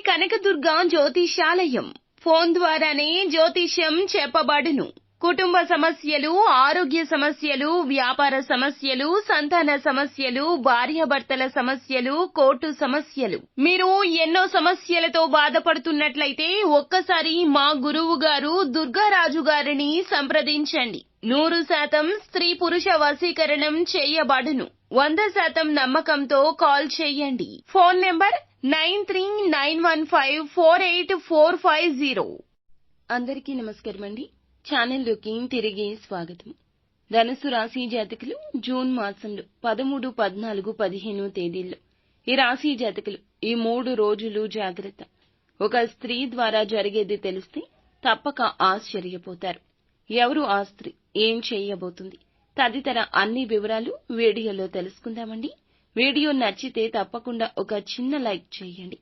Kanakadurga జ్యోతిషాలయం. Phone ద్వారానే జ్యోతిష్యం చెప్పబడును. కుటుంబ సమస్యలు, ఆరోగ్య సమస్యలు, వ్యాపార సమస్యలు, సంతాన సమస్యలు, భార్యాభర్తల సమస్యలు, కోర్టు సమస్యలు. మీరు ఎన్నో సమస్యలతో బాధపడుతున్నట్లయితే ఒక్కసారి మా గురువు గారు దుర్గారాజు గారిని సంప్రదించండి. 100% స్త్రీ పురుష వశీకరణం చేయబడును. 100% నమ్మకంతో కాల్ చేయండి. Phone number 9391548450. అందరికీ నమస్కారం అండి. ఛానల్లోకి తిరిగి స్వాగతం. ధనుసు రాశి జాతకులు జూన్ మాసంలో 13, 14, 15 తేదీల్లో ఈ రాశి జాతకులు ఈ 3 రోజులు జాగ్రత్త. ఒక స్త్రీ ద్వారా జరిగేది తెలిస్తే తప్పక ఆశ్చర్యపోతారు. ఎవరు ఆ స్త్రీ, ఏం చేయబోతుంది తదితర అన్ని వివరాలు వీడియోలో తెలుసుకుందామండి. వీడియో నచ్చితే తప్పకుండా ఒక చిన్న లైక్ చేయండి.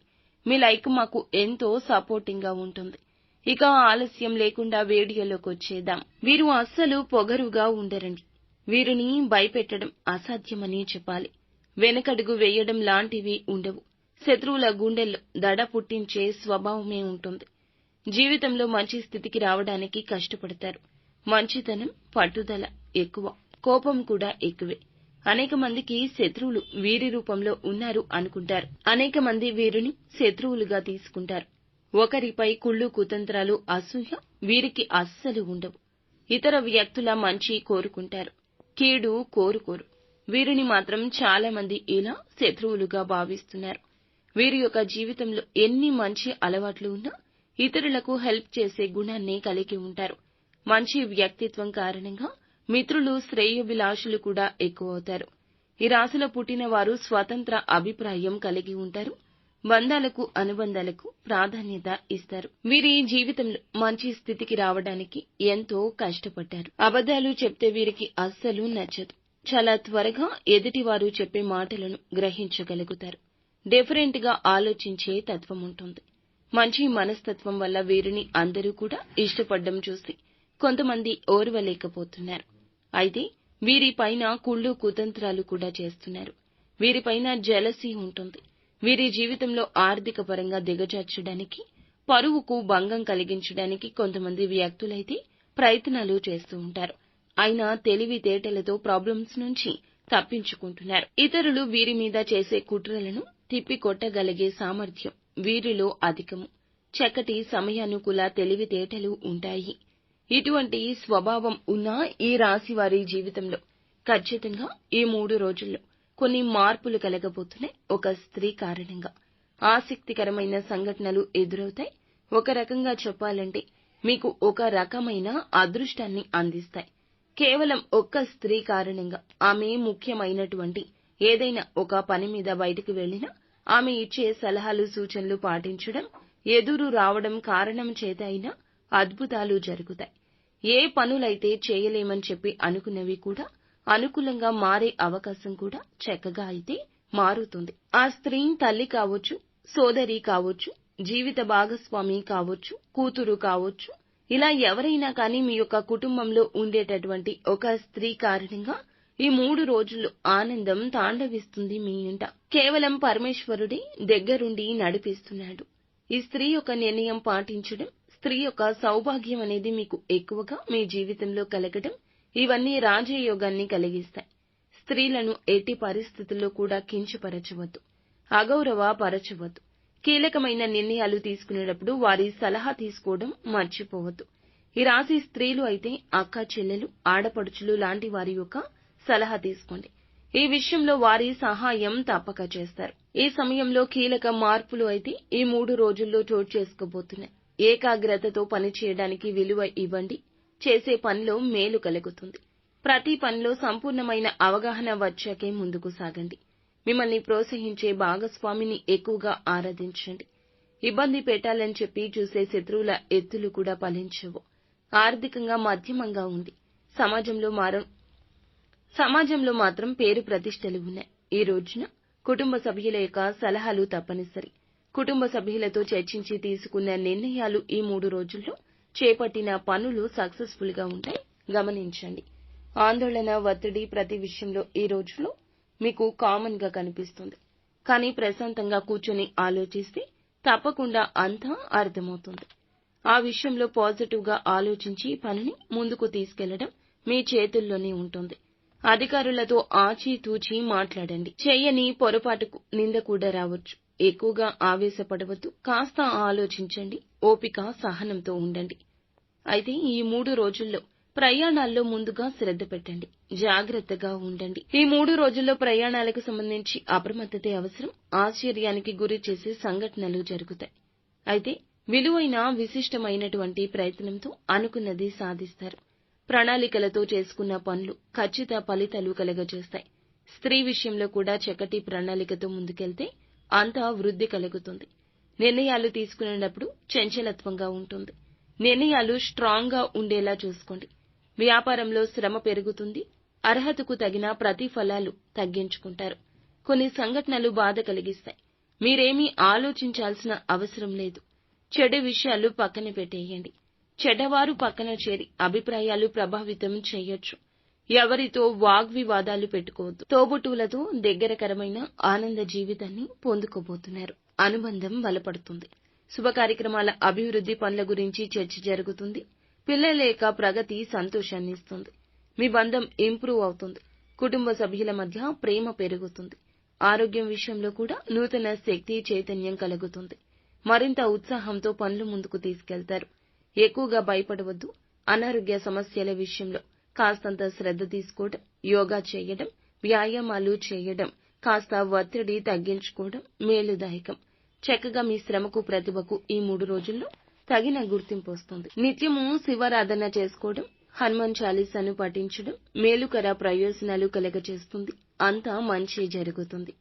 మీ లైక్ మాకు ఎంతో సపోర్టింగ్ గా ఉంటుంది. ఇక ఆలస్యం లేకుండా వీడియోలోకి వచ్చేద్దాం. వీరు అస్సలు పొగరుగా ఉండరండి. వీరిని భయపెట్టడం అసాధ్యమని చెప్పాలి. వెనకడుగు వేయడం లాంటివి ఉండవు. శత్రువుల గుండెల్లో దడ పుట్టించే స్వభావమే ఉంటుంది. జీవితంలో మంచి స్థితికి రావడానికి కష్టపడతారు. మంచితనం, పట్టుదల ఎక్కువ, కోపం కూడా ఎక్కువే. అనేక మందికి శత్రువులు వీరి రూపంలో ఉన్నారు అనుకుంటారు. అనేక మంది వీరిని శత్రువులుగా తీసుకుంటారు. ఒకరిపై కుళ్ళు, కుతంత్రాలు, అసూయ వీరికి అస్సలు ఉండవు. ఇతర వ్యక్తుల మంచి కోరుకుంటారు, కీడు కోరుకోరు. వీరిని మాత్రం చాలా మంది ఇలా శత్రువులుగా భావిస్తున్నారు. వీరి యొక్క జీవితంలో ఎన్ని మంచి అలవాట్లు ఉన్నా ఇతరులకు హెల్ప్ చేసే గుణాన్ని కలిగి ఉంటారు. మంచి వ్యక్తిత్వం కారణంగా మిత్రులు, శ్రేయోభిలాషులు కూడా ఎక్కువవుతారు. ఈ రాశిలో పుట్టిన వారు స్వతంత్ర అభిప్రాయం కలిగి ఉంటారు. బంధాలకు, అనుబంధాలకు ప్రాధాన్యత ఇస్తారు. వీరి జీవితంలో మంచి స్థితికి రావడానికి ఎంతో కష్టపడ్డారు. అబద్ధాలు చెప్తే వీరికి అస్సలు నచ్చదు. చాలా త్వరగా ఎదుటివారు చెప్పే మాటలను గ్రహించగలుగుతారు. డిఫరెంట్ గా ఆలోచించే తత్వం ఉంటుంది. మంచి మనస్తత్వం వల్ల వీరిని అందరూ కూడా ఇష్టపడ్డం చూసి కొంతమంది ఓర్వలేకపోతున్నారు. అయితే వీరిపైన కుళ్ళు, కుతంత్రాలు కూడా చేస్తున్నారు. వీరిపైన జెలసీ ఉంటుంది. వీరి జీవితంలో ఆర్థిక పరంగా దిగజార్చడానికి, పరువుకు భంగం కలిగించడానికి కొంతమంది వ్యక్తులైతే ప్రయత్నాలు చేస్తూ ఉంటారు. అయినా తెలివితేటలతో ప్రాబ్లమ్స్ నుంచి తప్పించుకుంటున్నారు. ఇతరులు వీరి మీద చేసే కుట్రలను తిప్పికొట్టగలిగే సామర్థ్యం వీరిలో అధికము. చక్కటి సమయానుకూల తెలివితేటలు ఉంటాయి. ఇటువంటి స్వభావం ఉన్న ఈ రాశి వారి జీవితంలో ఖచ్చితంగా ఈ 3 రోజుల్లో కొన్ని మార్పులు కలగబోతున్నాయి. ఒక స్త్రీ కారణంగా ఆసక్తికరమైన సంఘటనలు ఎదురవుతాయి. ఒక రకంగా చెప్పాలంటే మీకు ఒక రకమైన అదృష్టాన్ని అందిస్తాయి. కేవలం ఒక్క స్త్రీ కారణంగా ఆమె ముఖ్యమైనటువంటి ఏదైనా ఒక పని మీద బయటకు వెళ్లినా ఆమె ఇచ్చే సలహాలు, సూచనలు పాటించడం, ఎదురు రావడం కారణం చేత అయినా అద్భుతాలు జరుగుతాయి. ఏ పనులైతే చేయలేమని చెప్పి అనుకున్నవి కూడా అనుకూలంగా మారే అవకాశం కూడా చక్కగా అయితే మారుతుంది. ఆ స్త్రీ తల్లి కావచ్చు, సోదరి కావచ్చు, జీవిత భాగస్వామి కావచ్చు, కూతురు కావచ్చు, ఇలా ఎవరైనా కానీ మీ యొక్క కుటుంబంలో ఉండేటటువంటి ఒక స్త్రీ కారణంగా ఈ 3 రోజుల్లో ఆనందం తాండవిస్తుంది మీ ఇంట. కేవలం పరమేశ్వరుడే దగ్గరుండి నడిపిస్తున్నాడు. ఈ స్త్రీ యొక్క నిర్ణయం పాటించడం, స్త్రీ యొక్క సౌభాగ్యం అనేది మీకు ఎక్కువగా మీ జీవితంలో కలగడం, ఇవన్నీ రాజయోగాన్ని కలిగిస్తాయి. స్త్రీలను ఎట్టి పరిస్థితుల్లో కూడా కించపరచవద్దు, అగౌరవపరచవద్దు. కీలకమైన నిర్ణయాలు తీసుకునేటప్పుడు వారి సలహా తీసుకోవడం మర్చిపోవద్దు. ఈ రాశి స్త్రీలు అయితే అక్క, చెల్లెలు, ఆడపడుచులు లాంటి వారి యొక్క సలహా తీసుకోండి. ఈ విషయంలో వారి సహాయం తప్పక చేస్తారు. ఈ సమయంలో కీలక మార్పులు అయితే ఈ 3 రోజుల్లో చోటు చేసుకోబోతున్నాయి. ఏకాగ్రతతో పని చేయడానికి విలువ ఇవ్వండి. చేసే పనిలో మేలు కలుగుతుంది. ప్రతి పనిలో సంపూర్ణమైన అవగాహన వచ్చాకే ముందుకు సాగండి. మిమ్మల్ని ప్రోత్సహించే భాగస్వామిని ఎక్కువగా ఆరాధించండి. ఇబ్బంది పెట్టాలని చెప్పి చూసే శత్రువుల ఎత్తులు కూడా ఫలించవు. ఆర్థికంగా మధ్యమంగా ఉంది. సమాజంలో మాత్రం పేరు ప్రతిష్టలు ఉన్నాయి. ఈ రోజున కుటుంబ సభ్యుల యొక్క సలహాలు తప్పనిసరి. కుటుంబ సభ్యులతో చర్చించి తీసుకున్న నిర్ణయాలు ఈ 3 రోజుల్లో చేపట్టిన పనులు సక్సెస్ఫుల్ గా ఉంటాయి. గమనించండి. ఆందోళన, ఒత్తిడి ప్రతి విషయంలో ఈ రోజులో మీకు కామన్ గా కనిపిస్తుంది. కానీ ప్రశాంతంగా కూర్చొని ఆలోచిస్తే తప్పకుండా అంతా అర్థమవుతుంది. ఆ విషయంలో పాజిటివ్ గా ఆలోచించి పనిని ముందుకు తీసుకెళ్లడం మీ చేతుల్లోనే ఉంటుంది. అధికారులతో ఆచితూచి మాట్లాడండి. చేయని పొరపాటుకు నింద కూడా రావచ్చు. ఎక్కువగా ఆవేశపడవద్దు. కాస్త ఆలోచించండి. ఓపిక, సహనంతో ఉండండి. అయితే ఈ 3 రోజుల్లో ప్రయాణాల్లో ముందుగా శ్రద్ధ పెట్టండి. జాగ్రత్తగా ఉండండి. ఈ 3 రోజుల్లో ప్రయాణాలకు సంబంధించి అప్రమత్తతే అవసరం. ఆశ్చర్యానికి గురి చేసే సంఘటనలు జరుగుతాయి. అయితే విలువైన, విశిష్టమైనటువంటి ప్రయత్నంతో అనుకున్నది సాధిస్తారు. ప్రణాళికలతో చేసుకున్న పనులు ఖచ్చిత ఫలితాలు కలుగజేస్తాయి. స్త్రీ విషయంలో కూడా చక్కటి ప్రణాళికతో ముందుకెళ్తే అంతా వృద్ధి కలుగుతుంది. నిర్ణయాలు తీసుకునేటప్పుడు చంచలత్వంగా ఉంటుంది. నిర్ణయాలు స్ట్రాంగ్ గా ఉండేలా చూసుకోండి. వ్యాపారంలో శ్రమ పెరుగుతుంది. అర్హతకు తగిన ప్రతిఫలాలు తగ్గించుకుంటారు. కొన్ని సంఘటనలు బాధ కలిగిస్తాయి. మీరేమీ ఆలోచించాల్సిన అవసరం లేదు. చెడు విషయాలు పక్కన పెట్టేయండి. చెడ్డవారు పక్కన చేరి అభిప్రాయాలు ప్రభావితం చేయొచ్చు. ఎవరితో వాగ్వివాదాలు పెట్టుకోవద్దు. తోబుట్టువులతో దగ్గరకరమైన ఆనంద జీవితాన్ని పొందుకోబోతున్నారు. అనుబంధం బలపడుతుంది. శుభ కార్యక్రమాల అభివృద్ధి పనుల గురించి చర్చ జరుగుతుంది. పిల్లల యొక్క ప్రగతి సంతోషాన్నిస్తుంది. మీ బంధం ఇంప్రూవ్ అవుతుంది. కుటుంబ సభ్యుల మధ్య ప్రేమ పెరుగుతుంది. ఆరోగ్యం విషయంలో కూడా నూతన శక్తి, చైతన్యం కలుగుతుంది. మరింత ఉత్సాహంతో పనులు ముందుకు తీసుకెళ్తారు. ఎక్కువగా భయపడవద్దు. అనారోగ్య సమస్యల విషయంలో కాస్తంత శ్రద్ధ తీసుకోవడం, యోగా చేయడం, వ్యాయామాలు చేయడం, కాస్త ఒత్తిడి తగ్గించుకోవడం మేలుదాయకం. చక్కగా మీ శ్రమకు, ప్రతిభకు ఈ 3 రోజుల్లో తగిన గుర్తింపు వస్తుంది. నిత్యము శివారాధన చేసుకోవడం, హనుమాన్ చాలీసాను పఠించడం మేలుకర ప్రయోజనాలు కలగజేస్తుంది. అంతా మంచి జరుగుతుంది.